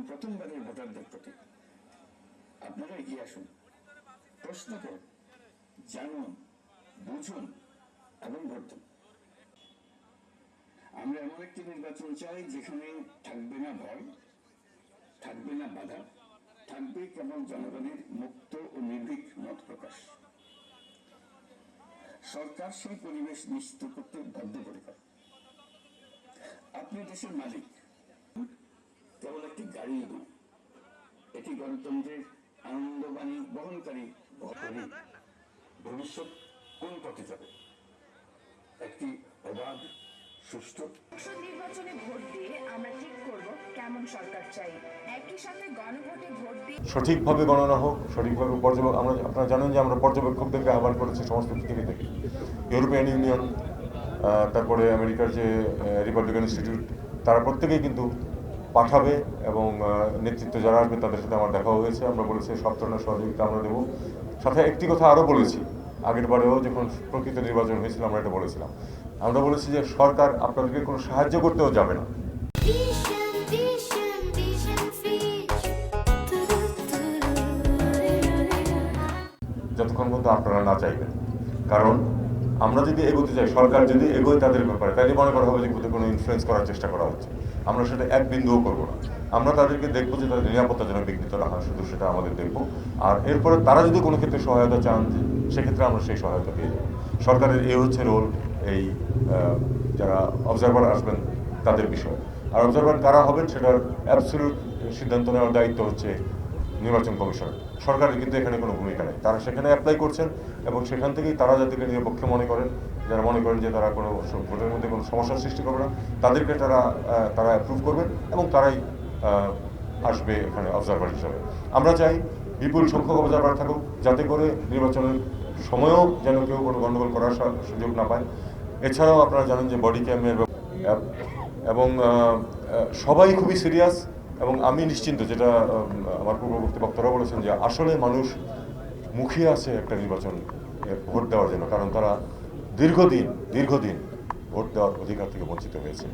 প্রথমবারের ভোটারদের প্রতি আপনারা এগিয়ে আসুন, প্রশ্ন করুন, জানুন, বুঝুন এবং ভোট দিন। আমরা এমন একটি নির্বাচন চাই যেখানে থাকবে না ভয়, থাকবে না বাধা, থাকবে কেবল জনগণের মুক্ত ও নির্ভীক মত প্রকাশ। সরকার সেই পরিবেশ নিশ্চিত করতে বদ্ধপরিকর। আপনি দেশের মালিক, কেবল একটি গাড়ি নয়, এটি গণতন্ত্রের আনন্দবাণী বহনকারী। ভবিষ্যৎ কোন পথে যাবে? একটি অবাধ, সুষ্ঠু নির্বাচনে ভোট দিয়ে আমরা ঠিক করব কেমন সরকার চাই। একই সাথে গণভোটে ভোট দিয়ে সঠিকভাবে গণনা হোক, সঠিকভাবে আপনারা জানেন যে আমরা পর্যবেক্ষকদেরকে আহ্বান করেছি সমস্ত পৃথিবী থেকে। ইউরোপিয়ান ইউনিয়ন, তারপরে আমেরিকার যে রিপাবলিকান ইনস্টিটিউট, তারা প্রত্যেকেই কিন্তু পাঠাবে এবং নেতৃত্ব যারা আসবে তাদের সাথে আমার দেখা হয়েছে। আমরা বলেছি সব ধরনের সহযোগিতা আমরা দেবো। সাথে একটি কথা আরও বলেছি, আগের বারেও যখন প্রকৃত নির্বাচন হয়েছিল আমরা এটা বলেছিলাম, আমরা বলেছি যে সরকার আপনাদেরকে কোনো সাহায্য করতেও যাবে না যতক্ষণ পর্যন্ত আপনারা না চাইবেন। কারণ আমরা যদি এগোতে চাই, সরকার যদি এগোয় তাদের ব্যাপারে, তাহলে মনে করা হবে যে কোনো ইনফ্লুয়েন্স করার চেষ্টা করা হচ্ছে। আমরা সেটা এক বিন্দুও করবো না। আমরা তাদেরকে দেখবো যে তাদের নিরাপত্তা যেন বিঘ্নিত না হয়, শুধু সেটা আমাদের দেখবো। আর এরপরে তারা যদি কোনো ক্ষেত্রে সহায়তা চান, সেক্ষেত্রে আমরা সেই সহায়তা পেয়ে যাবো। সরকারের এই হচ্ছে রোল, এই যারা অবজারভার আসবেন তাদের বিষয়। আর অবজারভার কারা হবেন সেটার অ্যাবসলিউট সিদ্ধান্ত নেওয়ার দায়িত্ব হচ্ছে নির্বাচন কমিশন। সরকারের কিন্তু এখানে কোনো ভূমিকা নেই। তারা সেখানে অ্যাপ্লাই করছেন এবং সেখান থেকেই তারা যাদেরকে নিরপেক্ষ মনে করেন, যারা মনে করেন যে তারা কোনো ভোটের মধ্যে কোনো সমস্যার সৃষ্টি করবে না, তাদেরকে তারা অ্যাপ্রুভ করবেন এবং তারাই আসবে এখানে অবজারভার হিসাবে। আমরা চাই বিপুল সংখ্যক অবজারভার থাকুক, যাতে করে নির্বাচনের সময়ও যেন কেউ কোনো গণ্ডগোল করার সুযোগ না পায়। এছাড়াও আপনারা জানেন যে বডি ক্যামের এবং সবাই খুবই সিরিয়াস এবং আমি নিশ্চিন্ত, যেটা আমার পূর্ববর্তী বক্তারা বলেছেন, যে আসলে মানুষ মুখিয়ে আছে একটা নির্বাচন ভোট দেওয়ার জন্য, কারণ তারা দীর্ঘদিন ভোট দেওয়ার অধিকার থেকে বঞ্চিত হয়েছে।